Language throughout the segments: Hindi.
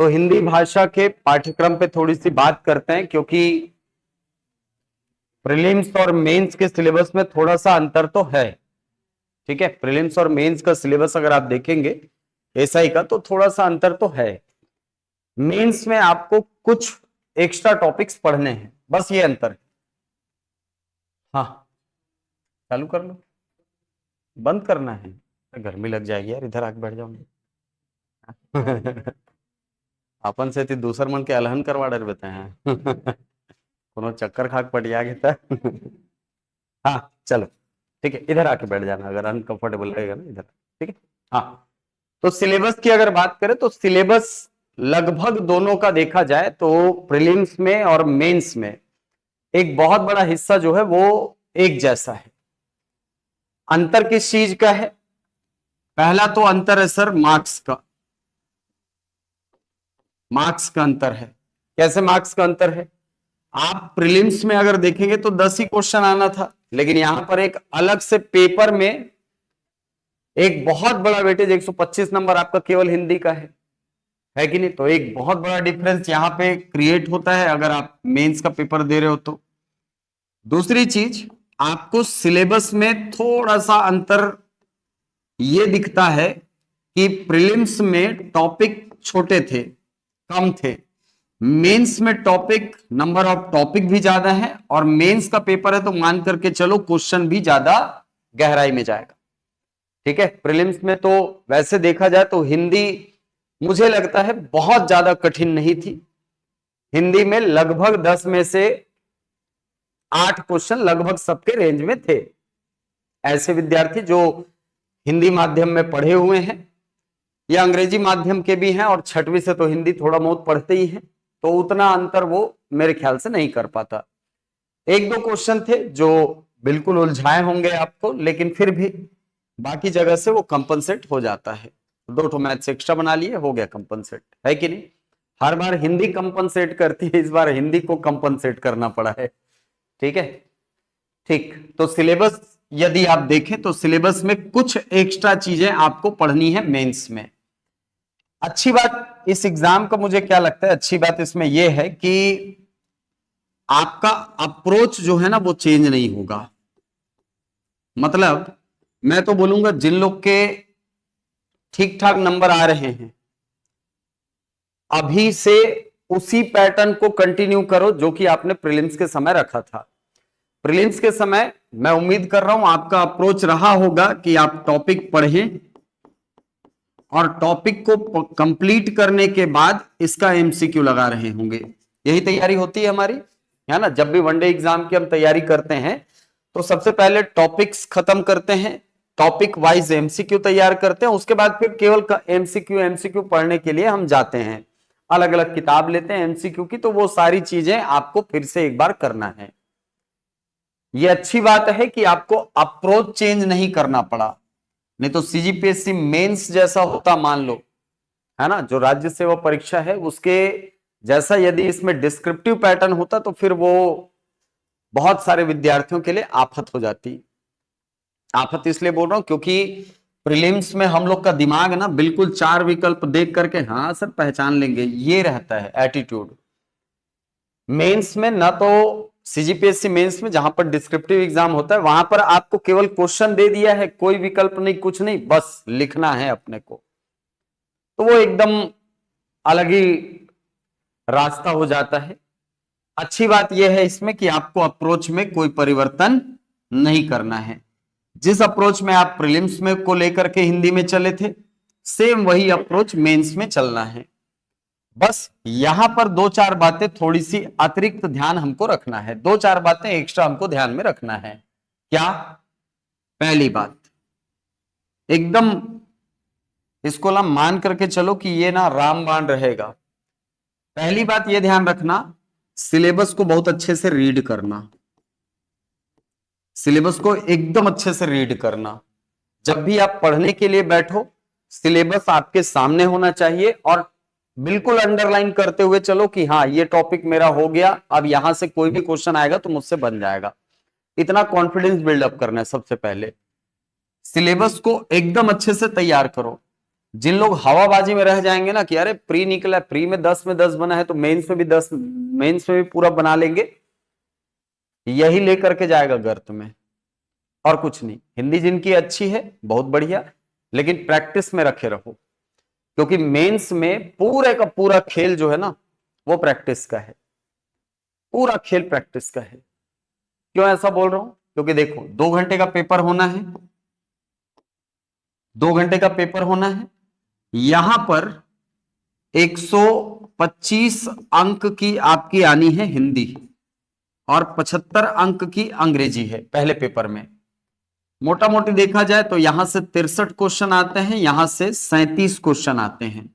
तो हिंदी भाषा के पाठ्यक्रम पे थोड़ी सी बात करते हैं, क्योंकि प्रीलिम्स और मेंस के सिलेबस में थोड़ा सा अंतर तो है। ठीक है, प्रीलिम्स और मेंस का सिलेबस अगर आप देखेंगे एसआई का तो थोड़ा सा अंतर तो है। मेंस में आपको कुछ एक्स्ट्रा टॉपिक्स पढ़ने हैं, बस ये अंतर है। हाँ, चालू कर लो, बंद करना है, गर्मी लग जाएगी यार, इधर आके बैठ जाऊंगी। अपन से ती दूसर मन के अलहन करवा डर बेते हैं। कोनो चक्कर खाक पटिया गया था। हाँ चलो ठीक है, इधर आके बैठ जाना अगर अनकंफर्टेबल लगेगा ना, इधर। ठीक है, हाँ। तो सिलेबस की अगर बात करें तो सिलेबस लगभग दोनों का देखा जाए तो प्रीलिम्स में और मेंस में एक बहुत बड़ा हिस्सा जो है वो एक जैसा है। अंतर किस चीज का है? पहला तो अंतर है सर मार्क्स का। मार्क्स का अंतर है। कैसे मार्क्स का अंतर है? आप प्रीलिम्स में अगर देखेंगे तो 10 ही क्वेश्चन आना था, लेकिन यहां पर एक अलग से पेपर में एक बहुत बड़ा वेटेज 125 नंबर आपका केवल हिंदी का है कि नहीं? तो एक बहुत बड़ा डिफरेंस यहां पे क्रिएट होता है अगर आप मेंस का पेपर दे रहे हो तो। दूसरी चीज, आपको सिलेबस में थोड़ा सा अंतर ये दिखता है कि प्रीलिम्स में टॉपिक छोटे थे, कम थे। मेंस में टॉपिक, नंबर ऑफ टॉपिक भी ज्यादा है, और मेंस का पेपर है तो मान करके चलो क्वेश्चन भी ज्यादा गहराई में जाएगा। ठीक है, प्रीलिम्स में तो वैसे देखा जाए तो हिंदी मुझे लगता है बहुत ज्यादा कठिन नहीं थी। हिंदी में लगभग 10 में से 8 क्वेश्चन लगभग सबके रेंज में थे। ऐसे विद्यार्थी जो हिंदी माध्यम में पढ़े हुए हैं या अंग्रेजी माध्यम के भी हैं और 6वीं से तो हिंदी थोड़ा बहुत पढ़ते ही हैं, तो उतना अंतर वो मेरे ख्याल से नहीं कर पाता। एक दो क्वेश्चन थे जो बिल्कुल उलझाए होंगे आपको, लेकिन फिर भी बाकी जगह से वो कंपनसेट हो जाता है। 2 मैथ्स एक्स्ट्रा बना लिए, हो गया कंपनसेट, है कि नहीं? हर बार हिंदी कंपनसेट करती है, इस बार हिंदी को कंपनसेट करना पड़ा है। ठीक है, ठीक। तो सिलेबस यदि आप देखें तो सिलेबस में कुछ एक्स्ट्रा चीजें आपको पढ़नी है मेंस में। अच्छी बात इस एग्जाम का मुझे क्या लगता है, अच्छी बात इसमें यह है कि आपका अप्रोच जो है ना वो चेंज नहीं होगा। मतलब मैं तो बोलूंगा जिन लोग के ठीक ठाक नंबर आ रहे हैं, अभी से उसी पैटर्न को कंटिन्यू करो जो कि आपने प्रीलिम्स के समय रखा था। प्रीलिम्स के समय मैं उम्मीद कर रहा हूं आपका अप्रोच रहा होगा कि आप टॉपिक पढ़ें और टॉपिक को कंप्लीट करने के बाद इसका एमसीक्यू लगा रहे होंगे। यही तैयारी होती है हमारी, है ना? जब भी वनडे एग्जाम की हम तैयारी करते हैं तो सबसे पहले टॉपिक्स खत्म करते हैं, टॉपिक वाइज एमसीक्यू तैयार करते हैं, उसके बाद फिर केवल एमसीक्यू पढ़ने के लिए हम जाते हैं, अलग अलग किताब लेते हैं एमसीक्यू की। तो वो सारी चीजें आपको फिर से एक बार करना है। ये अच्छी बात है कि आपको अप्रोच चेंज नहीं करना पड़ा, नहीं तो सीजीपीएससी मेंस जैसा होता मान लो, है ना, जो राज्य सेवा परीक्षा है उसके जैसा यदि इसमें डिस्क्रिप्टिव पैटर्न होता तो फिर वो बहुत सारे विद्यार्थियों के लिए आफत हो जाती। आफत इसलिए बोल रहा हूं क्योंकि प्रीलिम्स में हम लोग का दिमाग ना बिल्कुल 4 विकल्प देख करके हाँ सर पहचान लेंगे, ये रहता है एटीट्यूड। मेंस में ना तो सीजीपीएससी मेंस में जहां पर डिस्क्रिप्टिव एग्जाम होता है वहां पर आपको केवल क्वेश्चन दे दिया है, कोई विकल्प नहीं, कुछ नहीं, बस लिखना है अपने को। तो वो एकदम अलग ही रास्ता हो जाता है। अच्छी बात यह है इसमें कि आपको अप्रोच में कोई परिवर्तन नहीं करना है। जिस अप्रोच में आप प्रीलिम्स में को लेकर के हिंदी में चले थे, सेम वही अप्रोच मेंस में चलना है। बस यहां पर 2-4 बातें थोड़ी सी अतिरिक्त ध्यान हमको रखना है, 2-4 बातें एक्स्ट्रा हमको ध्यान में रखना है। क्या? पहली बात, एकदम इसको ना मान करके चलो कि ये ना रामबाण रहेगा। पहली बात ये ध्यान रखना, सिलेबस को बहुत अच्छे से रीड करना, सिलेबस को एकदम अच्छे से रीड करना। जब भी आप पढ़ने के लिए बैठो सिलेबस आपके सामने होना चाहिए और बिल्कुल अंडरलाइन करते हुए चलो कि हाँ ये टॉपिक मेरा हो गया, अब यहां से कोई भी क्वेश्चन आएगा तो मुझसे बन जाएगा। इतना कॉन्फिडेंस बिल्डअप करना है। सबसे पहले सिलेबस को एकदम अच्छे से तैयार करो। जिन लोग हवाबाजी में रह जाएंगे ना कि अरे प्री निकला, प्री में 10 में 10 बना है तो मेंस में भी 10, मेंस में भी पूरा बना लेंगे, यही लेकर के जाएगा गर्त में, और कुछ नहीं। हिंदी जिनकी अच्छी है बहुत बढ़िया, लेकिन प्रैक्टिस में रखे रहो, क्योंकि मेंस में पूरे का पूरा खेल जो है ना वो प्रैक्टिस का है, पूरा खेल प्रैक्टिस का है। क्यों ऐसा बोल रहा हूं? क्योंकि देखो 2 घंटे का पेपर होना है, 2 घंटे का पेपर होना है, यहां पर 125 अंक की आपकी आनी है हिंदी और 75 अंक की अंग्रेजी है पहले पेपर में। मोटा मोटी देखा जाए तो यहां से 63 क्वेश्चन आते हैं, यहां से 37 क्वेश्चन आते हैं,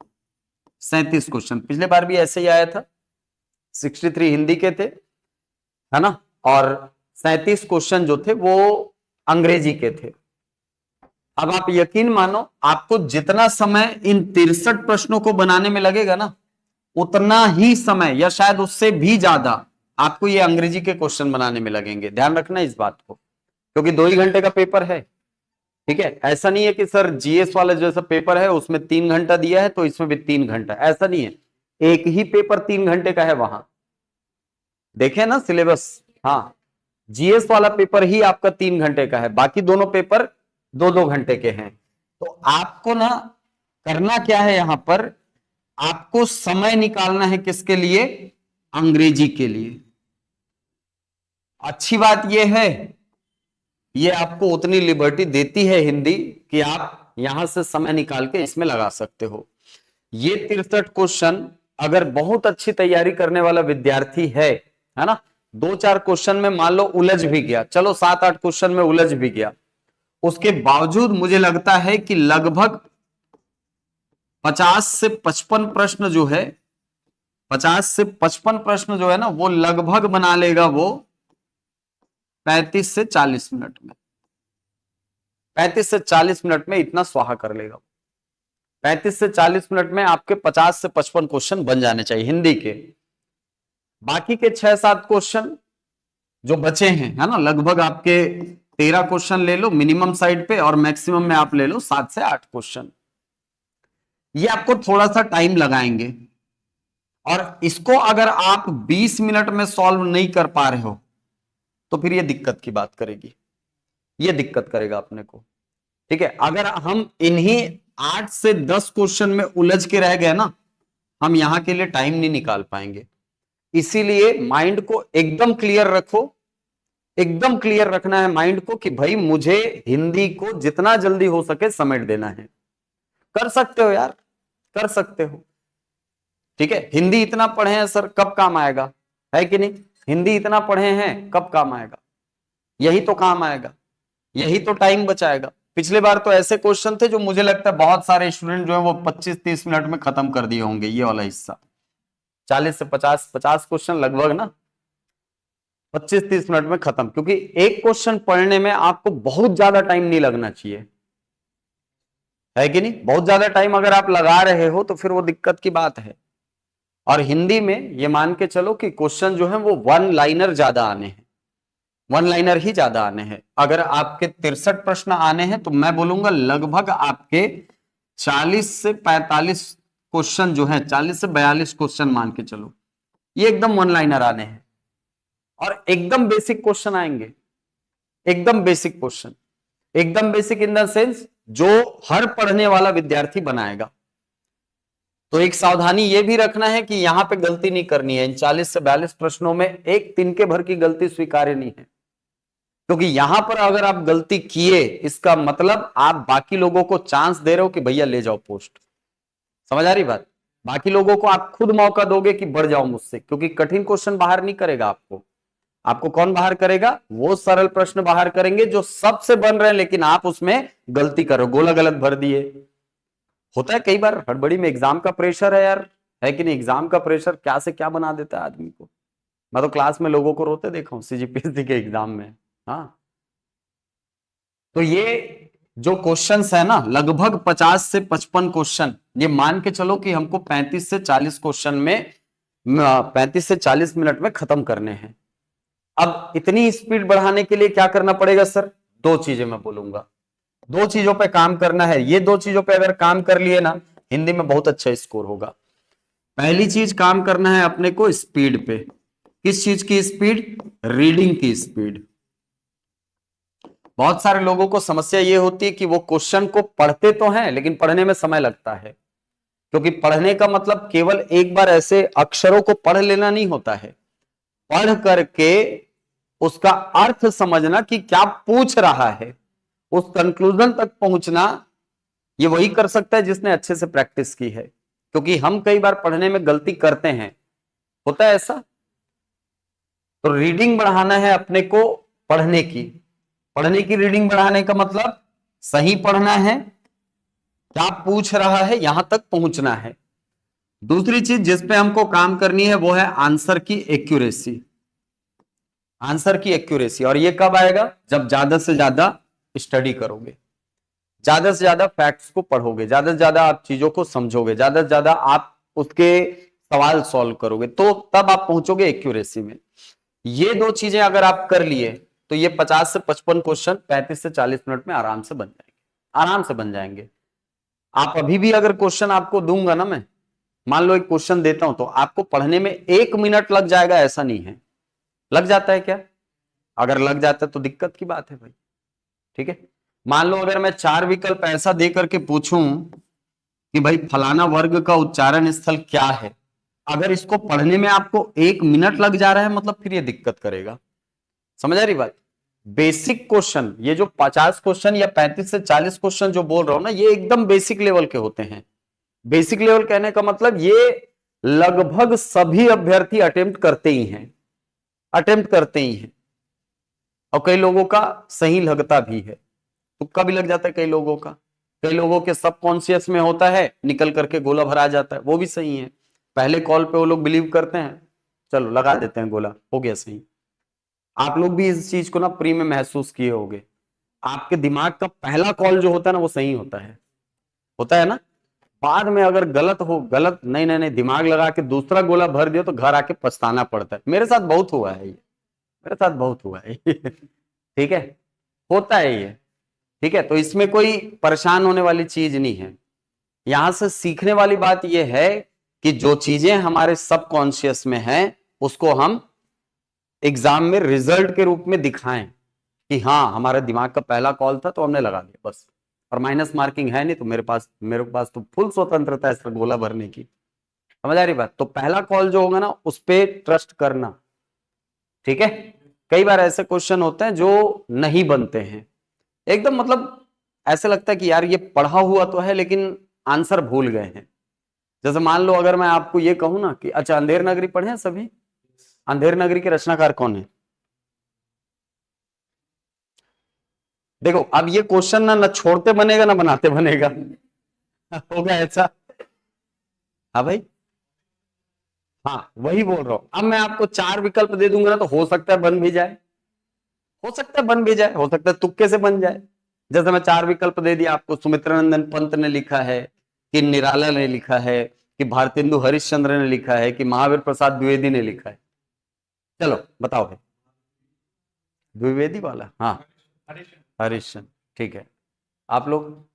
37 क्वेश्चन। पिछले बार भी ऐसे ही आया था, 63 हिंदी के थे, है ना, और 37 क्वेश्चन जो थे वो अंग्रेजी के थे। अब आप यकीन मानो, आपको जितना समय इन 63 प्रश्नों को बनाने में लगेगा ना, उतना ही समय या शायद उससे भी ज्यादा आपको ये अंग्रेजी के क्वेश्चन बनाने में लगेंगे। ध्यान रखना इस बात को, क्योंकि 2 ही घंटे का पेपर है। ठीक है, ऐसा नहीं है कि सर जीएस वाला जैसा पेपर है उसमें 3 घंटा दिया है तो इसमें भी 3 घंटा, ऐसा नहीं है। एक ही पेपर 3 घंटे का है वहां, देखे ना सिलेबस। हाँ, जीएस वाला पेपर ही आपका 3 घंटे का है, बाकी दोनों पेपर 2-2 घंटे के हैं। तो आपको ना करना क्या है, यहां पर आपको समय निकालना है किसके लिए? अंग्रेजी के लिए। अच्छी बात यह है, ये आपको उतनी लिबर्टी देती है हिंदी कि आप यहां से समय निकाल के इसमें लगा सकते हो। ये 63 क्वेश्चन अगर बहुत अच्छी तैयारी करने वाला विद्यार्थी है ना, 2-4 क्वेश्चन में मान लो उलझ भी गया, चलो 7-8 क्वेश्चन में उलझ भी गया, उसके बावजूद मुझे लगता है कि लगभग 50 से 55 प्रश्न जो है, 50 से 55 प्रश्न जो है ना, वो लगभग बना लेगा वो 35 से 40 मिनट में। 35 से 40 मिनट में इतना स्वाहा कर लेगा। 35 से 40 मिनट में आपके 50 से 55 क्वेश्चन बन जाने चाहिए हिंदी के। बाकी के 6-7 क्वेश्चन जो बचे हैं, है ना, लगभग आपके 13 क्वेश्चन ले लो मिनिमम साइड पे, और मैक्सिमम में आप ले लो 7 से 8 क्वेश्चन। ये आपको थोड़ा सा टाइम लगाएंगे, और इसको अगर आप 20 मिनट में सॉल्व नहीं कर पा रहे हो तो फिर ये दिक्कत की बात करेगी, ये दिक्कत करेगा अपने को। ठीक है, अगर हम इन्हीं 8 से 10 क्वेश्चन में उलझ के रह गए ना, हम यहां के लिए टाइम नहीं निकाल पाएंगे। इसीलिए माइंड को एकदम क्लियर रखो, एकदम क्लियर रखना है माइंड को कि भाई मुझे हिंदी को जितना जल्दी हो सके समेट देना है। कर सकते हो यार, कर सकते हो। ठीक है, हिंदी इतना पढ़े हैं सर, कब काम आएगा, है कि नहीं? हिंदी इतना पढ़े हैं, कब काम आएगा? यही तो काम आएगा, यही तो टाइम बचाएगा। पिछले बार तो ऐसे क्वेश्चन थे जो मुझे लगता है बहुत सारे स्टूडेंट जो है वो 25-30 मिनट में खत्म कर दिए होंगे। ये वाला हिस्सा 40 से 50 क्वेश्चन लगभग ना 25-30 मिनट में खत्म, क्योंकि एक क्वेश्चन पढ़ने में आपको बहुत ज्यादा टाइम नहीं लगना चाहिए, है कि नहीं? बहुत ज्यादा टाइम अगर आप लगा रहे हो तो फिर वो दिक्कत की बात है। और हिंदी में ये मान के चलो कि क्वेश्चन जो है वो 1 लाइनर ज्यादा आने हैं, 1 लाइनर ही ज्यादा आने हैं। अगर आपके 63 प्रश्न आने हैं तो मैं बोलूंगा लगभग आपके 40 से 45 क्वेश्चन जो है, 40 से 42 क्वेश्चन मान के चलो, ये एकदम 1 लाइनर आने हैं, और एकदम बेसिक क्वेश्चन आएंगे, एकदम बेसिक क्वेश्चन, एकदम बेसिक इन द सेंस जो हर पढ़ने वाला विद्यार्थी बनाएगा। तो एक सावधानी ये भी रखना है कि यहां पे गलती नहीं करनी है। इन 40 से 42 प्रश्नों में एक तिनके भर की गलती स्वीकार्य नहीं है, क्योंकि यहां पर अगर आप गलती किए इसका मतलब आप बाकी लोगों को चांस दे रहे हो कि भैया ले जाओ पोस्ट। समझ आ रही बात? बाकी लोगों को आप खुद मौका दोगे कि बढ़ जाओ मुझसे, क्योंकि कठिन क्वेश्चन बाहर नहीं करेगा आपको। आपको कौन बाहर करेगा? वो सरल प्रश्न बाहर करेंगे जो सबसे बन रहे हैं, लेकिन आप उसमें गलती करो, गोला गलत भर दिए। होता है कई बार, हड़बड़ी में एग्जाम का प्रेशर है यार, है कि नहीं? एग्जाम का प्रेशर क्या से क्या बना देता है आदमी को। मैं तो क्लास में लोगों को रोते देखा हूं सीजीपीएससी के एग्जाम में। हाँ, तो ये जो क्वेश्चंस है ना, लगभग 50 से 55 क्वेश्चन, ये मान के चलो कि हमको 35 से 40 क्वेश्चन में 35 से 40 मिनट में खत्म करने हैं। अब इतनी स्पीड बढ़ाने के लिए क्या करना पड़ेगा सर? 2 चीजें मैं बोलूंगा। दो चीजों पे काम करना है। ये दो चीजों पे अगर काम कर लिए ना, हिंदी में बहुत अच्छा स्कोर होगा। पहली चीज काम करना है अपने को स्पीड पे। किस चीज की स्पीड? रीडिंग की स्पीड। बहुत सारे लोगों को समस्या ये होती है कि वो क्वेश्चन को पढ़ते तो हैं लेकिन पढ़ने में समय लगता है, क्योंकि पढ़ने का मतलब केवल एक बार ऐसे अक्षरों को पढ़ लेना नहीं होता है, पढ़ करके उसका अर्थ समझना कि क्या पूछ रहा है, उस कंक्लूजन तक पहुंचना, ये वही कर सकता है जिसने अच्छे से प्रैक्टिस की है। क्योंकि हम कई बार पढ़ने में गलती करते हैं, होता है ऐसा। तो रीडिंग बढ़ाना है अपने को, पढ़ने की रीडिंग बढ़ाने का मतलब सही पढ़ना है, क्या पूछ रहा है यहां तक पहुंचना है। दूसरी चीज जिस पे हमको काम करनी है वो है आंसर की एक्यूरेसी। आंसर की एक्यूरेसी, और ये कब आएगा? जब ज्यादा से ज्यादा स्टडी करोगे, ज्यादा से ज्यादा फैक्ट्स को पढ़ोगे, ज्यादा से ज्यादा आप चीजों को समझोगे, ज्यादा से ज्यादा आप उसके सवाल सॉल्व करोगे, तो तब आप पहुंचोगे एक्यूरेसी में। ये दो चीजें अगर आप कर लिए तो ये 50 से 55 क्वेश्चन 35 से 40 मिनट में आराम से बन जाएंगे, आराम से बन जाएंगे। आप अभी भी अगर क्वेश्चन आपको दूंगा ना, मैं मान लो एक क्वेश्चन देता हूं तो आपको पढ़ने में 1 मिनट लग जाएगा, ऐसा नहीं है। लग जाता है क्या? अगर लग जाता है तो दिक्कत की बात है भाई। ठीक है, मान लो अगर मैं 4 विकल्प ऐसा दे करके पूछूं कि भाई फलाना वर्ग का उच्चारण स्थल क्या है, अगर इसको पढ़ने में आपको 1 मिनट लग जा रहा है मतलब फिर ये दिक्कत करेगा। समझ आ रही बात? बेसिक क्वेश्चन, ये जो 50 क्वेश्चन या 35 से 40 क्वेश्चन जो बोल रहा हूं ना, ये एकदम बेसिक लेवल के होते हैं। बेसिक लेवल कहने का मतलब ये लगभग सभी अभ्यर्थी अटेम्प्ट करते ही हैं, अटेम्प्ट करते ही हैं। और कई लोगों का सही लगता भी है, तुक्का भी लग जाता है कई लोगों का, कई लोगों के सबकॉन्शियस में होता है, निकल करके गोला भरा जाता है, वो भी सही है। पहले कॉल पे वो लोग बिलीव करते हैं, चलो लगा देते हैं गोला, हो गया सही। आप लोग भी इस चीज को ना प्री में महसूस किए होंगे, आपके दिमाग का पहला कॉल जो होता है ना वो सही होता है ना। बाद में अगर गलत हो, गलत नहीं नहीं नहीं दिमाग लगा के दूसरा गोला भर दिया तो घर आके पछताना पड़ता है। मेरे साथ बहुत हुआ है ये, मेरे साथ बहुत हुआ है ठीक है, होता है ये। ठीक है, तो इसमें कोई परेशान होने वाली चीज नहीं है। यहां से सीखने वाली बात यह है कि जो चीजें हमारे सबकॉन्शियस में हैं उसको हम एग्जाम में रिजल्ट के रूप में दिखाएं कि हाँ हमारे दिमाग का पहला कॉल था तो हमने लगा दिया बस। और माइनस मार्किंग है नहीं तो मेरे पास तो फुल स्वतंत्रता है इस गोला भरने की। समझ आ रही बात? तो पहला कॉल जो होगा ना उस पर ट्रस्ट करना। ठीक है, कई बार ऐसे क्वेश्चन होते हैं जो नहीं बनते हैं एकदम, मतलब ऐसे लगता है कि यार ये पढ़ा हुआ तो है लेकिन आंसर भूल गए हैं। जैसे मान लो अगर मैं आपको ये कहूं ना कि अच्छा अंधेर नगरी पढ़े हैं सभी, अंधेर नगरी के रचनाकार कौन है? देखो अब ये क्वेश्चन ना छोड़ते बनेगा ना बनाते बनेगा होगा ऐसा। हाँ भाई, हाँ वही बोल रहा हूं। अब मैं आपको 4 विकल्प दे दूंगा ना तो हो सकता है बन भी जाए, हो सकता है बन भी जाए, हो सकता है तुक्के से बन जाए। जैसे मैं 4 विकल्प दे दिया आपको, सुमित्रानंदन पंत ने लिखा है, कि निराला ने लिखा है, कि भारतेंदु हरिश्चंद्र ने लिखा है, कि महावीर प्रसाद द्विवेदी ने लिखा है। चलो बताओ भाई, द्विवेदी वाला, हाँ हरिश्चंद्र, ठीक है। आप लोग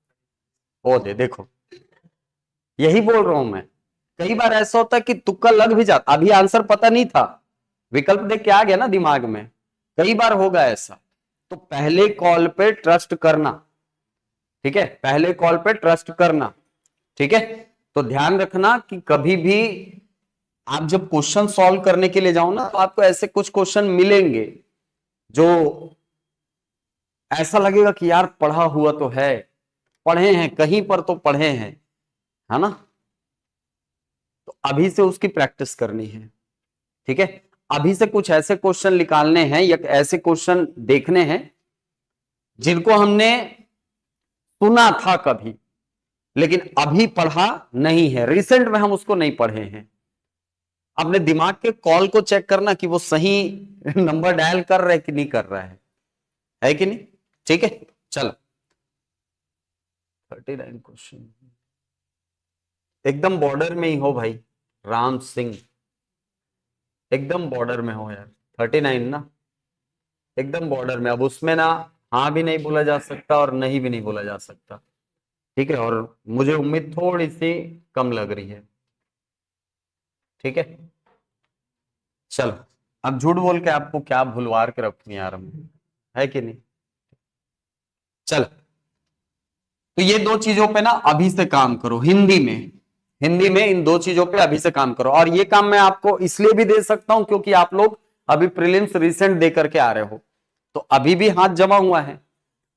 ओ दे देखो, यही बोल रहा हूं मैं। कई बार ऐसा होता है कि तुक्का लग भी जाता, अभी आंसर पता नहीं था, विकल्प देख के आ गया ना दिमाग में, कई बार होगा ऐसा। तो पहले कॉल पे ट्रस्ट करना, ठीक है, पहले कॉल पे ट्रस्ट करना। ठीक है, तो ध्यान रखना कि कभी भी आप जब क्वेश्चन सॉल्व करने के लिए जाओ ना तो आपको ऐसे कुछ क्वेश्चन मिलेंगे जो ऐसा लगेगा कि यार पढ़ा हुआ तो है, पढ़े हैं कहीं पर तो पढ़े हैं, है ना। तो अभी से उसकी प्रैक्टिस करनी है। ठीक है, अभी से कुछ ऐसे क्वेश्चन निकालने हैं या ऐसे क्वेश्चन देखने हैं जिनको हमने सुना था कभी लेकिन अभी पढ़ा नहीं है, रिसेंट में हम उसको नहीं पढ़े हैं। अपने दिमाग के कॉल को चेक करना कि वो सही नंबर डायल कर रहा है कि नहीं कर रहा है कि नहीं। ठीक है, चलो 39 क्वेश्चन एकदम बॉर्डर में ही हो भाई, राम सिंह एकदम बॉर्डर में हो यार। 39 ना एकदम बॉर्डर में, अब उसमें ना हाँ भी नहीं बोला जा सकता और नहीं भी नहीं बोला जा सकता। ठीक है, और मुझे उम्मीद थोड़ी सी कम लग रही है। ठीक है, चलो अब झूठ बोल के आपको क्या भुलवार के रखूं यार हम, है कि नहीं। चल, तो ये दो चीजों पे ना अभी से काम करो, हिंदी में, हिंदी में इन दो चीजों पे अभी से काम करो। और ये काम मैं आपको इसलिए भी दे सकता हूं क्योंकि आप लोग अभी प्रीलिम्स रिसेंट दे करके आ रहे हो, तो अभी भी हाथ जमा हुआ है,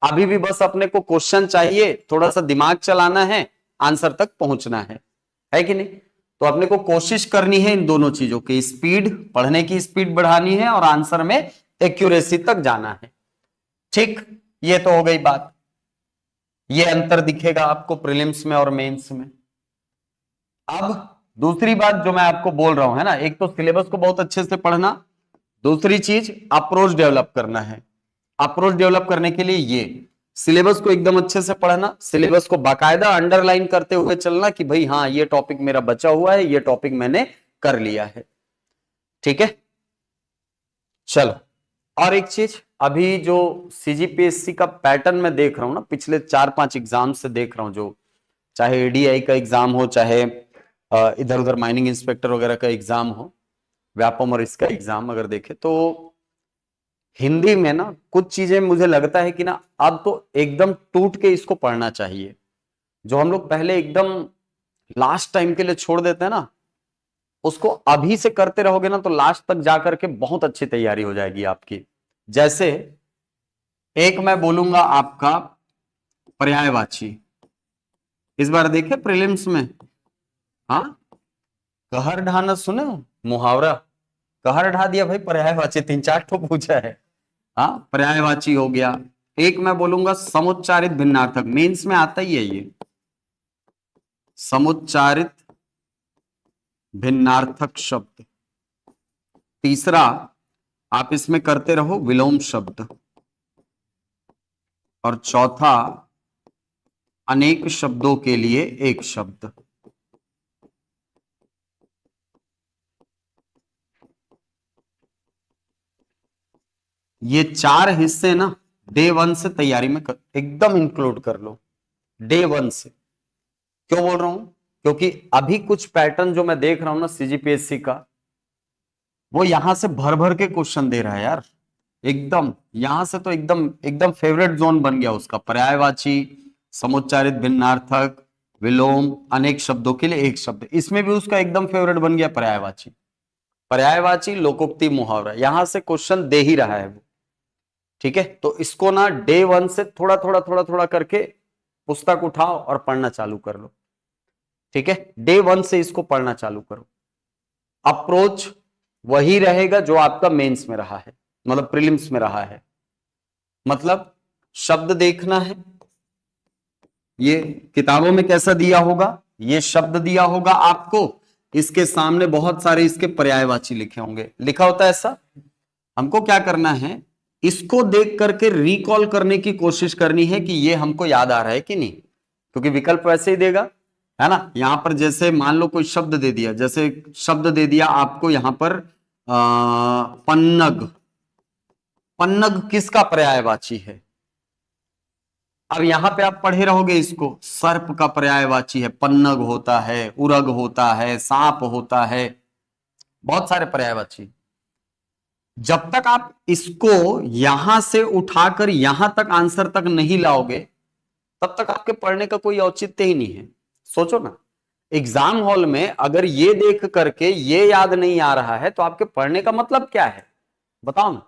अभी भी बस अपने को क्वेश्चन चाहिए, थोड़ा सा दिमाग चलाना है, आंसर तक पहुंचना है कि नहीं। तो अपने को कोशिश करनी है इन दोनों चीजों की, स्पीड, पढ़ने की स्पीड बढ़ानी है और आंसर में एक्यूरेसी तक जाना है। ठीक, ये तो हो गई बात। ये अंतर दिखेगा आपको प्रीलिम्स में और मेंस में। अब दूसरी बात जो मैं आपको बोल रहा हूं है ना, एक तो सिलेबस को बहुत अच्छे से पढ़ना, दूसरी चीज अप्रोच डेवलप करना है। अप्रोच डेवलप करने के लिए ये सिलेबस को एकदम अच्छे से पढ़ना, सिलेबस को बाकायदा अंडरलाइन करते हुए चलना कि भाई हाँ ये टॉपिक मेरा बचा हुआ है, ये टॉपिक मैंने कर लिया है। ठीक है, चलो और एक चीज, अभी जो सीजीपीएससी का पैटर्न मैं देख रहा हूं ना, पिछले 4-5 एग्जाम से देख रहा हूं, जो चाहे एडीआई का एग्जाम हो, चाहे इधर उधर माइनिंग इंस्पेक्टर वगैरह का एग्जाम हो, व्यापम और इसका एग्जाम अगर देखे तो हिंदी में ना कुछ चीजें मुझे लगता है कि ना अब तो एकदम टूट के इसको पढ़ना चाहिए। जो हम लोग पहले एकदम लास्ट टाइम के लिए छोड़ देते हैं ना, उसको अभी से करते रहोगे ना तो लास्ट तक जाकर के बहुत अच्छी तैयारी हो जाएगी आपकी। जैसे एक मैं बोलूंगा आपका पर्यायवाची, इस बार देखे प्रीलिम्स में, हाँ कहर ढाना सुने हो? मुहावरा, कहर ढा दिया भाई, पर्यायवाची 3-4 तो पूछा है। हाँ, पर्यायवाची हो गया। एक मैं बोलूंगा समुच्चारित भिन्नार्थक, मेंस में आता ही है ये, समुच्चारित भिन्नार्थक शब्द। तीसरा आप इसमें करते रहो विलोम शब्द, और चौथा अनेक शब्दों के लिए एक शब्द। ये 4 हिस्से ना डे 1 से तैयारी में एकदम इंक्लूड कर लो, डे 1 से। क्यों बोल रहा हूं? क्योंकि अभी कुछ पैटर्न जो मैं देख रहा हूं ना सीजीपीएससी का, वो यहां से भर भर के क्वेश्चन दे रहा है यार, एकदम यहां से तो एकदम एकदम फेवरेट जोन बन गया उसका, पर्यायवाची, समुच्चारित भिन्नार्थक, विलोम, अनेक शब्दों के लिए एक शब्द, इसमें भी उसका एकदम फेवरेट बन गया पर्यायवाची। पर्यायवाची, लोकोक्ति, मुहावरा, यहां से क्वेश्चन दे ही रहा है वो। ठीक है, तो इसको ना डे 1 से थोड़ा थोड़ा थोड़ा थोड़ा करके पुस्तक उठाओ और पढ़ना चालू कर लो। ठीक है, डे 1 से इसको पढ़ना चालू करो। अप्रोच वही रहेगा जो आपका मेंस में रहा है, मतलब प्रीलिम्स में रहा है। मतलब शब्द देखना है, ये किताबों में कैसा दिया होगा, ये शब्द दिया होगा आपको, इसके सामने बहुत सारे इसके पर्यायवाची लिखे होंगे, लिखा होता है ऐसा। हमको क्या करना है, इसको देख करके रिकॉल करने की कोशिश करनी है कि ये हमको याद आ रहा है कि नहीं, क्योंकि विकल्प वैसे ही देगा, है ना। यहां पर जैसे मान लो कोई शब्द दे दिया, जैसे शब्द दे दिया आपको यहां पर पन्नग, पन्नग किसका पर्यायवाची है? अब यहां पे आप पढ़े रहोगे इसको, सर्प का पर्यायवाची है, पन्नग होता है, उरग होता है, सांप होता है, बहुत सारे पर्यायवाची। जब तक आप इसको यहां से उठाकर यहां तक आंसर तक नहीं लाओगे, तब तक आपके पढ़ने का कोई औचित्य ही नहीं है। सोचो ना, एग्जाम हॉल में अगर ये देख करके ये याद नहीं आ रहा है तो आपके पढ़ने का मतलब क्या है, बताओ ना।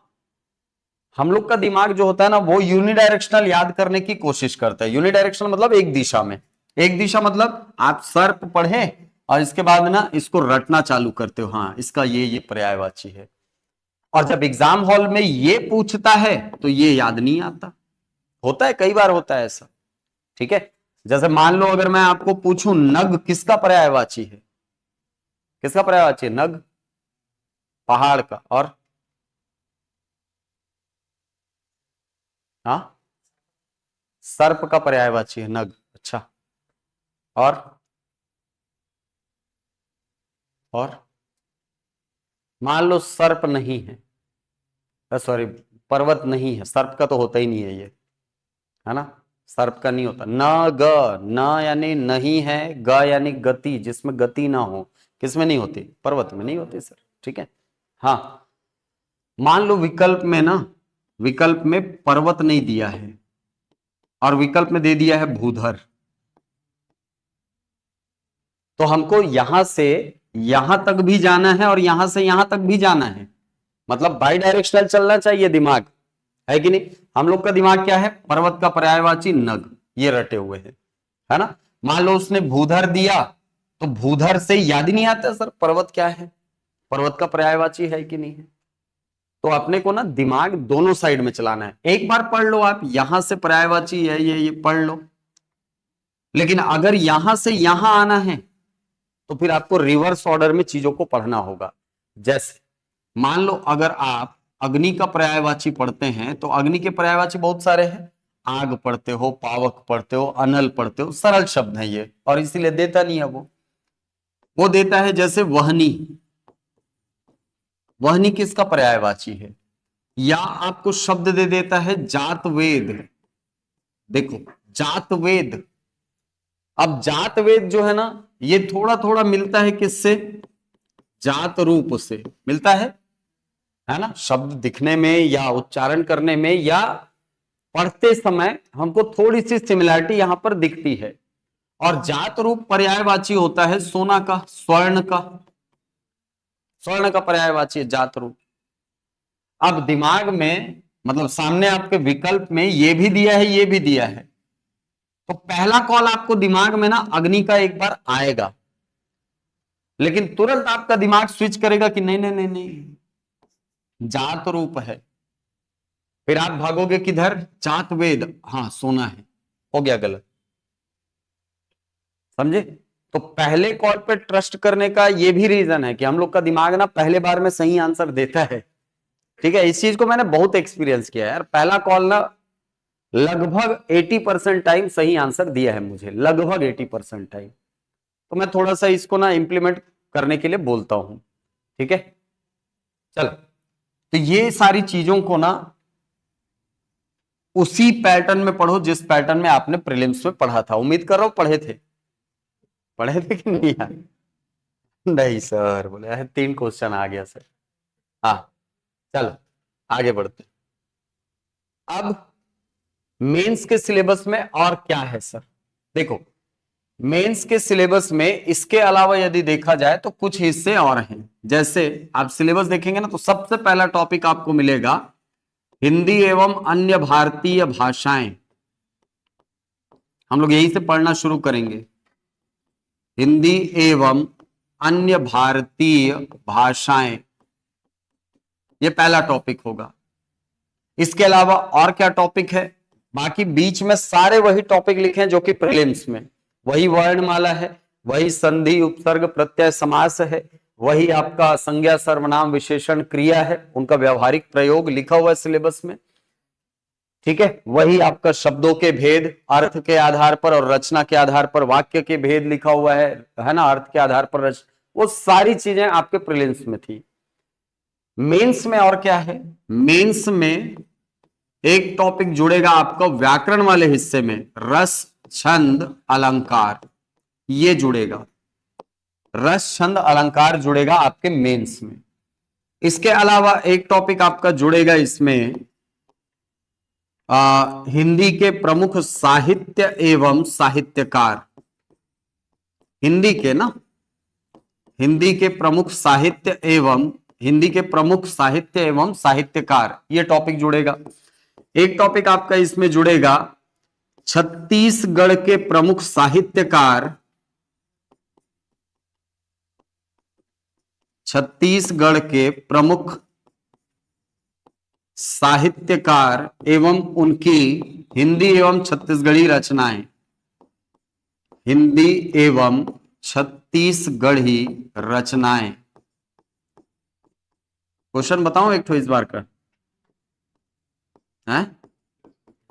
हम लोग का दिमाग जो होता है ना, वो यूनिडायरेक्शनल याद करने की कोशिश करता है। यूनिडायरेक्शनल मतलब एक दिशा में, एक दिशा मतलब आप सर्प पढ़े और इसके बाद ना इसको रटना चालू करते हो, हाँ इसका ये पर्यायवाची है। और जब एग्जाम हॉल में ये पूछता है तो ये याद नहीं आता, होता है, कई बार होता है ऐसा। ठीक है, जैसे मान लो अगर मैं आपको पूछूं नग किसका पर्यायवाची है, किसका पर्यायवाची है नग? पहाड़ का। और हाँ, सर्प का पर्यायवाची है नग, अच्छा। और और मान लो सर्प नहीं है, सॉरी पर्वत नहीं है, सर्प का तो होता ही नहीं है ये, है ना, सर्प का नहीं होता। न ग, न यानी नहीं है, ग यानी गति, जिसमें गति ना हो, किसमें नहीं होती, पर्वत में नहीं होती सर, ठीक है। हाँ, मान लो विकल्प में ना, विकल्प में पर्वत नहीं दिया है और विकल्प में दे दिया है भूधर, तो हमको यहां से यहां तक भी जाना है और यहां से यहां तक भी जाना है, मतलब बाई डायरेक्शनल चलना चाहिए दिमाग, है कि नहीं। हम लोग का दिमाग क्या है, पर्वत का पर्यायवाची नग, ये रटे हुए हैं, है ना। मान लो उसने भूधर दिया, तो भूधर से याद ही नहीं आता सर पर्वत क्या है, पर्वत का पर्यायवाची है कि नहीं है। तो अपने को ना दिमाग दोनों साइड में चलाना है। एक बार पढ़ लो आप, यहां से पर्यायवाची है ये पढ़ लो, लेकिन अगर यहां से यहां आना है तो फिर आपको रिवर्स ऑर्डर में चीजों को पढ़ना होगा। जैसे मान लो अगर आप अग्नि का पर्यायवाची पढ़ते हैं तो अग्नि के पर्यायवाची बहुत सारे हैं, आग पढ़ते हो, पावक पढ़ते हो, अनल पढ़ते हो, सरल शब्द है ये, और इसीलिए देता नहीं है वो देता है जैसे वहनी, वहनी किसका पर्यायवाची है, या आपको शब्द दे देता है जात वेद, देखो जात वेद। अब जात वेद जो है ना, ये थोड़ा थोड़ा मिलता है किससे, जात रूप से मिलता है ना, शब्द दिखने में या उच्चारण करने में या पढ़ते समय हमको थोड़ी सी सिमिलैरिटी यहां पर दिखती है। और जात रूप पर्यायवाची होता है सोना का, स्वर्ण का, स्वर्ण का पर्यायवाची है जात रूप। अब दिमाग में मतलब सामने आपके विकल्प में ये भी दिया है, ये भी दिया है, तो पहला कॉल आपको दिमाग में ना अग्नि का एक बार आएगा, लेकिन तुरंत आपका दिमाग स्विच करेगा कि नहीं नहीं नहीं नहीं, जात रूप है। फिर आप भागोगे किधर, जात वेद, हाँ सोना है, हो गया गलत, समझे। तो पहले कॉल पे ट्रस्ट करने का ये भी रीजन है कि हम लोग का दिमाग ना पहले बार में सही आंसर देता है, ठीक है। इस चीज को मैंने बहुत एक्सपीरियंस किया है यार, पहला कॉल ना लगभग 80% टाइम सही आंसर दिया है मुझे, लगभग 80% टाइम। तो मैं थोड़ा सा इसको ना इंप्लीमेंट करने के लिए बोलता हूं, ठीक है। चलो, तो ये सारी चीजों को ना उसी पैटर्न में पढ़ो जिस पैटर्न में आपने प्रीलिम्स में पढ़ा था। उम्मीद कर रहा हूं पढ़े थे कि नहीं यार, नहीं सर बोले 3 क्वेश्चन आ गया सर। हाँ चलो आगे बढ़ते। अब मेंस के सिलेबस में और क्या है सर, देखो मेंस के सिलेबस में इसके अलावा यदि देखा जाए तो कुछ हिस्से और हैं। जैसे आप सिलेबस देखेंगे ना, तो सबसे पहला टॉपिक आपको मिलेगा हिंदी एवं अन्य भारतीय भाषाएं, हम लोग यही से पढ़ना शुरू करेंगे, हिंदी एवं अन्य भारतीय भाषाएं, ये पहला टॉपिक होगा। इसके अलावा और क्या टॉपिक है, बाकी बीच में सारे वही टॉपिक लिखे हैं जो कि प्रीलिम्स में, वही वर्णमाला है, वही संधि उपसर्ग प्रत्यय समास है, वही आपका संज्ञा सर्वनाम विशेषण क्रिया है, उनका व्यवहारिक प्रयोग लिखा हुआ है सिलेबस में, ठीक है। वही आपका शब्दों के भेद अर्थ के आधार पर और रचना के आधार पर वाक्य के भेद लिखा हुआ है ना, अर्थ के आधार पर वो सारी चीजें आपके प्रीलिम्स में थी। मेंस में और क्या है, मेंस में एक टॉपिक जुड़ेगा आपका व्याकरण वाले हिस्से में, रस छंद अलंकार, ये जुड़ेगा, रस छंद अलंकार जुड़ेगा आपके मेंस में। इसके अलावा एक टॉपिक आपका जुड़ेगा इसमें हिंदी के प्रमुख साहित्य एवं साहित्यकार, हिंदी के ना, हिंदी के प्रमुख साहित्य एवं हिंदी के प्रमुख साहित्य एवं साहित्यकार, ये टॉपिक जुड़ेगा। एक टॉपिक आपका इसमें जुड़ेगा छत्तीसगढ़ के प्रमुख साहित्यकार, छत्तीसगढ़ के प्रमुख साहित्यकार एवं उनकी हिंदी एवं छत्तीसगढ़ी रचनाएं, हिंदी एवं छत्तीसगढ़ी रचनाएं। क्वेश्चन बताऊं एक तो इस बार का है,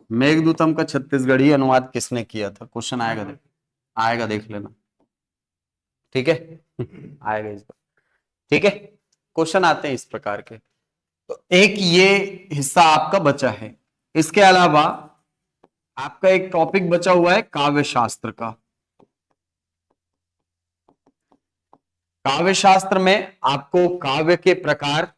मेघदूतम का छत्तीसगढ़ी अनुवाद किसने किया था, क्वेश्चन आएगा देख लेना, ठीक है आएगा इस बार, ठीक है। क्वेश्चन आते हैं इस प्रकार के। तो एक ये हिस्सा आपका बचा है। इसके अलावा आपका एक टॉपिक बचा हुआ है काव्य शास्त्र का। काव्य शास्त्र में आपको काव्य के प्रकार,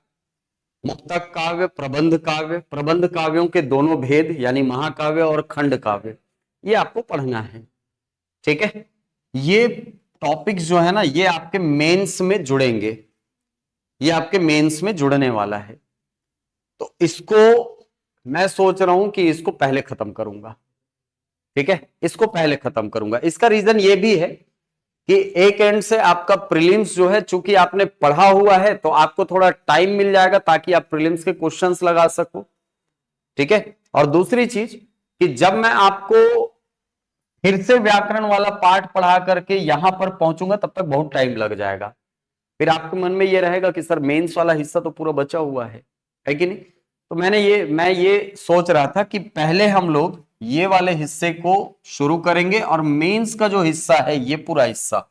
मुक्तक काव्य, प्रबंध काव्यों के दोनों भेद यानी महाकाव्य और खंड काव्य, ये आपको पढ़ना है। ठीक है, ये टॉपिक्स जो है ना ये आपके मेंस में जुड़ेंगे, ये आपके मेंस में जुड़ने वाला है। तो इसको मैं सोच रहा हूं कि इसको पहले खत्म करूंगा। ठीक है, इसको पहले खत्म करूंगा। इसका रीजन ये भी है कि एक एंड से आपका प्रीलिम्स जो है, चूंकि आपने पढ़ा हुआ है तो आपको थोड़ा टाइम मिल जाएगा ताकि आप प्रीलिम्स के क्वेश्चंस लगा सको। ठीक है, और दूसरी चीज कि जब मैं आपको फिर से व्याकरण वाला पार्ट पढ़ा करके यहां पर पहुंचूंगा तब तक बहुत टाइम लग जाएगा। फिर आपके मन में ये रहेगा कि सर मेंस वाला हिस्सा तो पूरा बचा हुआ है कि नहीं। तो मैं ये सोच रहा था कि पहले हम लोग ये वाले हिस्से को शुरू करेंगे और मेंस का जो हिस्सा है ये पूरा हिस्सा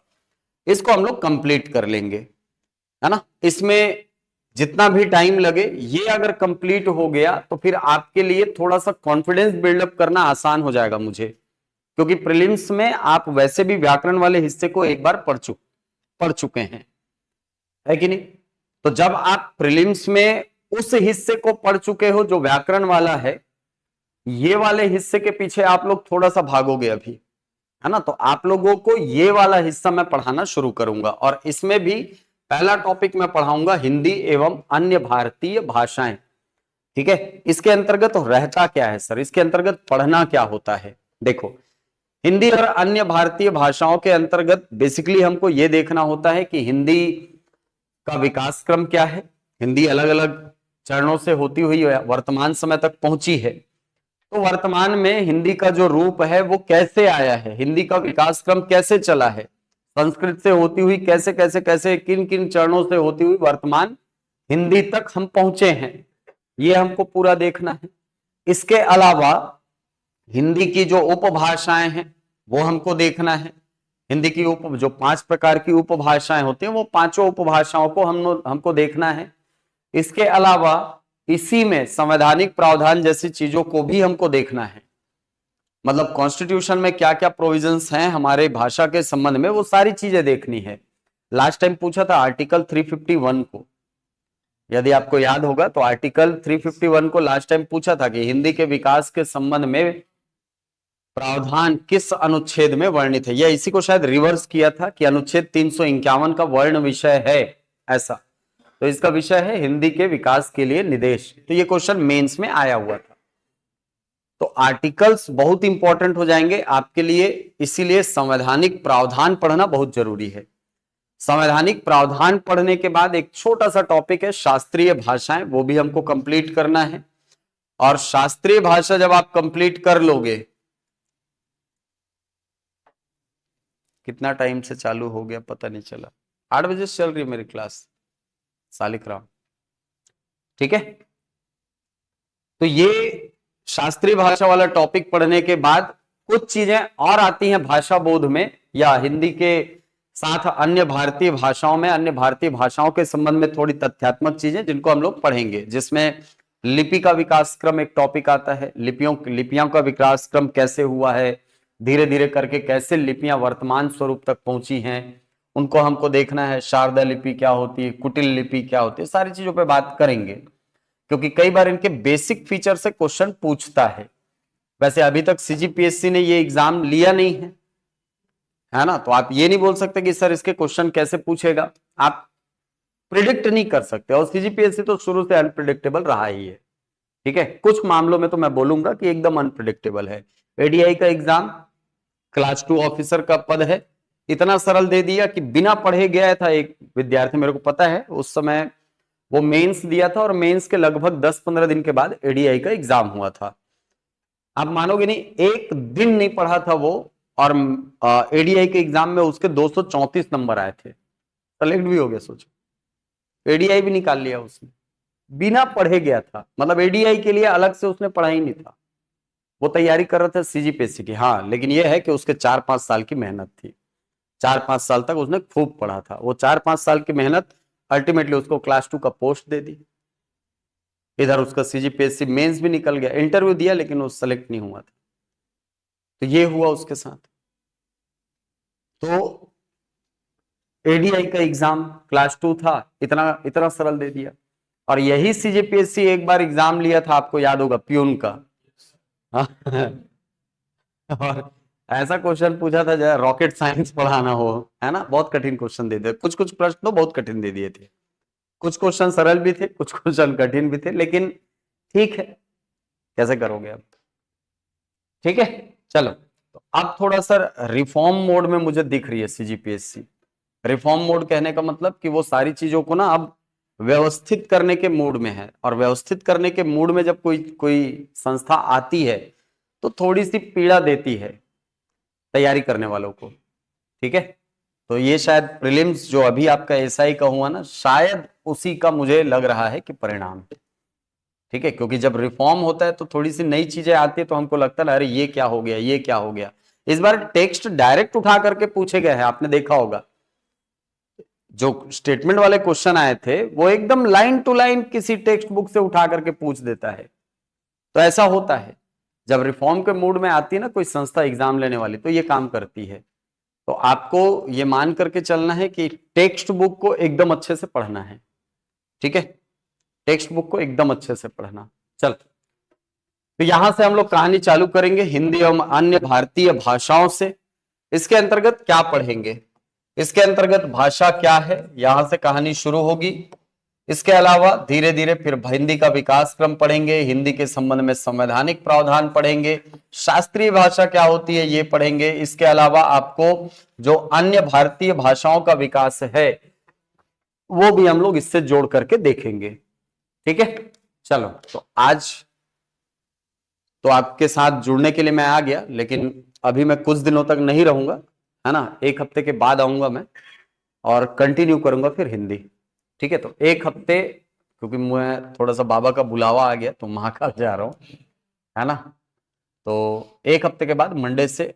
इसको हम लोग कंप्लीट कर लेंगे, है ना। इसमें जितना भी टाइम लगे ये अगर कंप्लीट हो गया तो फिर आपके लिए थोड़ा सा कॉन्फिडेंस बिल्डअप करना आसान हो जाएगा मुझे, क्योंकि प्रीलिम्स में आप वैसे भी व्याकरण वाले हिस्से को एक बार पढ़ चुके हैं, है कि नहीं। तो जब आप प्रीलिम्स में उस हिस्से को पढ़ चुके हो जो व्याकरण वाला है, ये वाले हिस्से के पीछे आप लोग थोड़ा सा भागोगे अभी, है ना। तो आप लोगों को ये वाला हिस्सा मैं पढ़ाना शुरू करूंगा और इसमें भी पहला टॉपिक मैं पढ़ाऊंगा हिंदी एवं अन्य भारतीय भाषाएं। ठीक है, इसके अंतर्गत रहता क्या है सर, इसके अंतर्गत पढ़ना क्या होता है। देखो, हिंदी और अन्य भारतीय भाषाओं के अंतर्गत बेसिकली हमको यह देखना होता है कि हिंदी का विकास क्रम क्या है। हिंदी अलग अलग चरणों से होती हुई वर्तमान समय तक पहुंची है, तो वर्तमान में हिंदी का जो रूप है वो कैसे आया है, हिंदी का विकास क्रम कैसे चला है, संस्कृत से होती हुई कैसे कैसे कैसे किन किन चरणों से होती हुई वर्तमान हिंदी तक हम पहुंचे हैं, ये हमको पूरा देखना है। इसके अलावा हिंदी की जो उपभाषाएं हैं वो हमको देखना है। हिंदी की जो 5 प्रकार की उपभाषाएं होती हैं वो पांचों उपभाषाओं को हमको देखना है। इसके अलावा इसी में संवैधानिक प्रावधान जैसी चीजों को भी हमको देखना है, मतलब कॉन्स्टिट्यूशन में क्या क्या प्रोविजंस हैं हमारे भाषा के संबंध में, वो सारी चीजें देखनी है। लास्ट टाइम पूछा था आर्टिकल 351 को, यदि आपको याद होगा तो आर्टिकल 351 को लास्ट टाइम पूछा था कि हिंदी के विकास के संबंध में प्रावधान किस अनुच्छेद में वर्णित है, या इसी को शायद रिवर्स किया था कि अनुच्छेद 351 का वर्ण विषय है ऐसा, तो इसका विषय है हिंदी के विकास के लिए निर्देश। तो ये क्वेश्चन मेंस में आया हुआ था। तो आर्टिकल्स बहुत इंपॉर्टेंट हो जाएंगे आपके लिए, इसीलिए संवैधानिक प्रावधान पढ़ना बहुत जरूरी है। संवैधानिक प्रावधान पढ़ने के बाद एक छोटा सा टॉपिक है शास्त्रीय भाषाएं, वो भी हमको कंप्लीट करना है। और शास्त्रीय भाषा जब आप कंप्लीट कर लोगे, कितना टाइम से चालू हो गया पता नहीं चला, 8 बजे से चल रही है मेरी क्लास सालिग्राम। ठीक है, तो ये शास्त्रीय भाषा वाला टॉपिक पढ़ने के बाद कुछ चीजें और आती हैं भाषा बोध में, या हिंदी के साथ अन्य भारतीय भाषाओं में, अन्य भारतीय भाषाओं के संबंध में थोड़ी तथ्यात्मक चीजें जिनको हम लोग पढ़ेंगे, जिसमें लिपि का विकास क्रम एक टॉपिक आता है। लिपियों का विकास क्रम कैसे हुआ है, धीरे धीरे करके कैसे लिपियां वर्तमान स्वरूप तक पहुंची हैं, उनको हमको देखना है। शारदा लिपि क्या होती है, कुटिल लिपि क्या होती है, सारी चीजों पे बात करेंगे, क्योंकि कई बार इनके बेसिक फीचर से क्वेश्चन पूछता है। वैसे अभी तक सीजीपीएससी ने ये एग्जाम लिया नहीं है ना, तो आप ये नहीं बोल सकते कि सर इसके क्वेश्चन कैसे पूछेगा, आप प्रिडिक्ट नहीं कर सकते। और सीजीपीएससी तो शुरू से अनप्रिडिक्टेबल रहा ही है। ठीक है, कुछ मामलों में तो मैं बोलूंगा कि एकदम अनप्रिडिक्टेबल है। एडीआई का एग्जाम क्लास 2 ऑफिसर का पद है, इतना सरल दे दिया कि बिना पढ़े गया था एक विद्यार्थी, मेरे को पता है उस समय वो मेंस दिया था और मेंस के लगभग 10-15 दिन के बाद एडीआई का एग्जाम हुआ था। आप मानोगे नहीं, एक दिन नहीं पढ़ा था वो, और एडीआई के एग्जाम में उसके 234 नंबर आए थे, सेलेक्ट भी हो गया। सोचो, एडीआई भी निकाल लिया उसने, बिना पढ़े गया था। मतलब एडीआई के लिए अलग से उसने पढ़ा ही नहीं था, वो तैयारी कर रहा था सीजीपीएससी की। हाँ, लेकिन यह है कि उसके 4-5 साल की मेहनत थी, 4-5 साल तक उसने खूब पढ़ा था। वो 4-5 साल की मेहनत अल्टीमेटली उसको क्लास 2 का पोस्ट दे दी। इधर उसका सीजीपीएससी मेंस भी निकल गया, इंटरव्यू दिया लेकिन वो सेलेक्ट नहीं हुआ था। तो ये हुआ उसके साथ। तो एडीआई का एग्जाम क्लास 2 था, इतना इतना सरल दे दिया। और यही सीजीपीएससी एक बार एग्जाम लिया था, आपको याद होगा, प्यून का। और ऐसा क्वेश्चन पूछा था जरा रॉकेट साइंस पढ़ाना हो, है ना, बहुत कठिन क्वेश्चन दे दिए, कुछ कुछ प्रश्न तो बहुत कठिन दे दिए थे, कुछ क्वेश्चन सरल भी थे, कुछ क्वेश्चन कठिन भी थे, लेकिन ठीक है, कैसे करोगे अब। ठीक है, चलो। तो अब थोड़ा सा रिफॉर्म मोड में मुझे दिख रही है सीजीपीएससी। रिफॉर्म मोड कहने का मतलब कि वो सारी चीजों को ना अब व्यवस्थित करने के मूड में है, और व्यवस्थित करने के मूड में जब कोई कोई संस्था आती है तो थोड़ी सी पीड़ा देती है तैयारी करने वालों को। ठीक है, तो ये शायद प्रीलिम्स जो अभी आपका एसआई का हुआ ना, शायद उसी का मुझे लग रहा है कि परिणाम। ठीक है, क्योंकि जब रिफॉर्म होता है तो थोड़ी सी नई चीजें आती है, तो हमको लगता है अरे ये क्या हो गया, ये क्या हो गया। इस बार टेक्स्ट डायरेक्ट उठा करके पूछे गए हैं, आपने देखा होगा जो स्टेटमेंट वाले क्वेश्चन आए थे वो एकदम लाइन टू लाइन किसी टेक्स्ट बुक से उठा करके पूछ देता है। तो ऐसा होता है जब रिफॉर्म के मूड में आती है ना कोई संस्था एग्जाम लेने वाली, तो ये काम करती है। तो आपको ये मान करके चलना है कि टेक्स्ट बुक को एकदम अच्छे से पढ़ना है। ठीक है, टेक्स्ट बुक को एकदम अच्छे से पढ़ना। चल, तो यहां से हम लोग कहानी चालू करेंगे हिंदी एवं अन्य भारतीय भाषाओं से। इसके अंतर्गत क्या पढ़ेंगे, इसके अंतर्गत भाषा क्या है, यहां से कहानी शुरू होगी। इसके अलावा धीरे धीरे फिर हिंदी का विकास क्रम पढ़ेंगे, हिंदी के संबंध में संवैधानिक प्रावधान पढ़ेंगे, शास्त्रीय भाषा क्या होती है ये पढ़ेंगे। इसके अलावा आपको जो अन्य भारतीय भाषाओं का विकास है वो भी हम लोग इससे जोड़ करके देखेंगे। ठीक है, चलो। तो आज तो आपके साथ जुड़ने के लिए मैं आ गया, लेकिन अभी मैं कुछ दिनों तक नहीं रहूंगा, है ना, एक हफ्ते के बाद आऊंगा मैं और कंटिन्यू करूंगा फिर हिंदी। ठीक है, तो एक हफ्ते, क्योंकि मैं थोड़ा सा बाबा का बुलावा आ गया तो महाकाल जा रहा हूं, है ना, तो एक हफ्ते के बाद मंडे से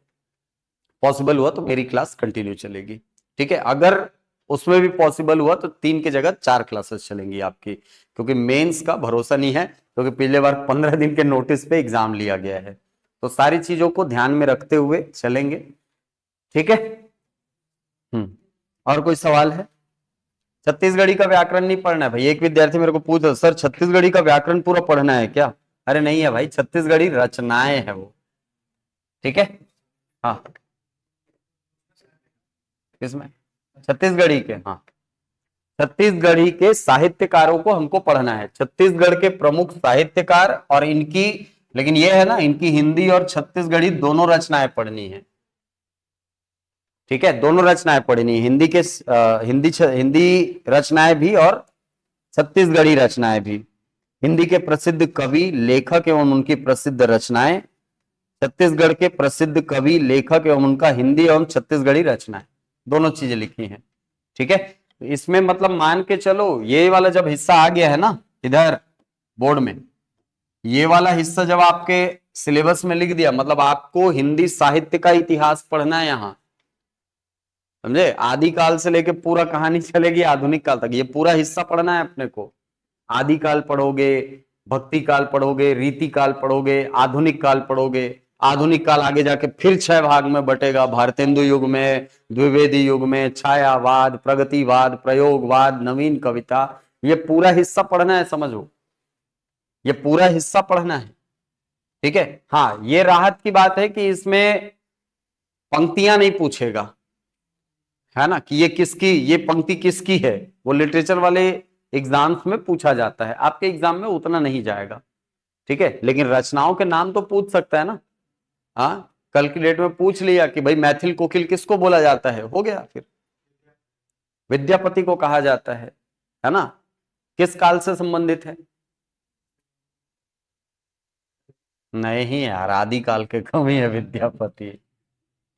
पॉसिबल हुआ तो मेरी क्लास कंटिन्यू चलेगी। ठीक है, अगर उसमें भी पॉसिबल हुआ तो 3 की जगह 4 क्लासेस चलेंगी आपकी, क्योंकि मेंस का भरोसा नहीं है, क्योंकि पिछले बार 15 दिन के नोटिस पे एग्जाम लिया गया है। तो सारी चीजों को ध्यान में रखते हुए चलेंगे। ठीक है, और कोई सवाल है। छत्तीसगढ़ी का व्याकरण नहीं पढ़ना है भाई। एक विद्यार्थी मेरे को पूछा, सर छत्तीसगढ़ी का व्याकरण पूरा पढ़ना है क्या। अरे नहीं है भाई, छत्तीसगढ़ी रचनाएं है वो। ठीक है, हाँ, किसमें, छत्तीसगढ़ी के, हाँ, छत्तीसगढ़ी के साहित्यकारों को हमको पढ़ना है, छत्तीसगढ़ के प्रमुख साहित्यकार और इनकी, लेकिन ये है ना, इनकी हिंदी और छत्तीसगढ़ी दोनों रचनाएं पढ़नी है। ठीक है, दोनों रचनाएं पढ़नी है, हिंदी के हिंदी रचनाएं भी और छत्तीसगढ़ी रचनाएं भी। हिंदी के प्रसिद्ध कवि लेखक एवं उनकी प्रसिद्ध रचनाएं, छत्तीसगढ़ के प्रसिद्ध कवि लेखक एवं उनका हिंदी एवं छत्तीसगढ़ी रचनाएं, दोनों चीजें लिखी हैं। ठीक है, तो इसमें मतलब मान के चलो, ये वाला जब हिस्सा आ गया है ना इधर बोर्ड में, ये वाला हिस्सा जब आपके सिलेबस में लिख दिया, मतलब आपको हिंदी साहित्य का इतिहास पढ़ना है यहां, समझे, आदिकाल से लेके पूरा कहानी चलेगी आधुनिक काल तक, ये पूरा हिस्सा पढ़ना है अपने को। आदिकाल पढ़ोगे, भक्ति काल पढ़ोगे, रीति काल पढ़ोगे, आधुनिक काल पढ़ोगे। आधुनिक काल आगे जाके फिर 6 भाग में बटेगा, भारतेंदु युग में, द्विवेदी युग में, छायावाद, प्रगतिवाद, प्रयोगवाद, नवीन कविता। ये पूरा हिस्सा पढ़ना है, समझो, ये पूरा हिस्सा पढ़ना है। ठीक है, हाँ, ये राहत की बात है कि इसमें पंक्तियां नहीं पूछेगा, है ना, कि ये किसकी, ये पंक्ति किसकी है, वो लिटरेचर वाले एग्जाम्स में पूछा जाता है, आपके एग्जाम में उतना नहीं जाएगा। ठीक है, लेकिन रचनाओं के नाम तो पूछ सकता है ना। हाँ, कल की डेट में पूछ लिया कि भाई मैथिल कोकिल किसको बोला जाता है, हो गया, फिर विद्यापति को कहा जाता है ना, किस काल से संबंधित है। नहीं यार, आदिकाल के कवि है विद्यापति।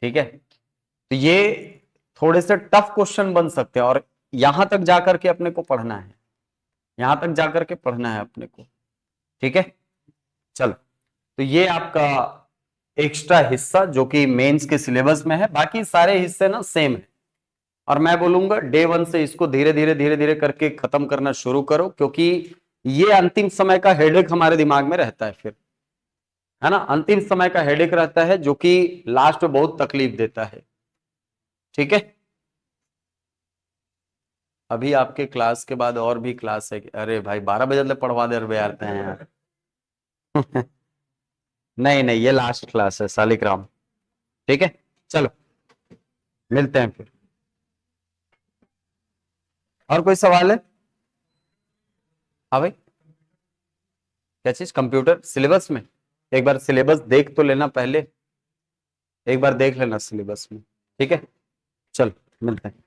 ठीक है, तो ये थोड़े से टफ क्वेश्चन बन सकते हैं, और यहां तक जाकर के अपने को पढ़ना है, यहां तक जाकर के पढ़ना है अपने को। ठीक है, चलो, तो ये आपका एक्स्ट्रा हिस्सा जो कि मेंस के सिलेबस में है, बाकी सारे हिस्से ना सेम है। और मैं बोलूंगा डे 1 से इसको धीरे धीरे करके खत्म करना शुरू करो, क्योंकि ये अंतिम समय का हेडेक हमारे दिमाग में रहता है फिर, है ना, अंतिम समय का हेडेक रहता है जो कि लास्ट में बहुत तकलीफ देता है। ठीक है, अभी आपके क्लास के बाद और भी क्लास है। अरे भाई 12 बजे तक पढ़वा दे रहे आते हैं यार। नहीं नहीं, ये लास्ट क्लास है सालिग्राम। ठीक है, चलो मिलते हैं फिर। और कोई सवाल है? हाँ भाई, क्या चीज? कंप्यूटर सिलेबस में एक बार सिलेबस देख तो लेना पहले, एक बार देख लेना सिलेबस में। ठीक है, चलो मिलते हैं।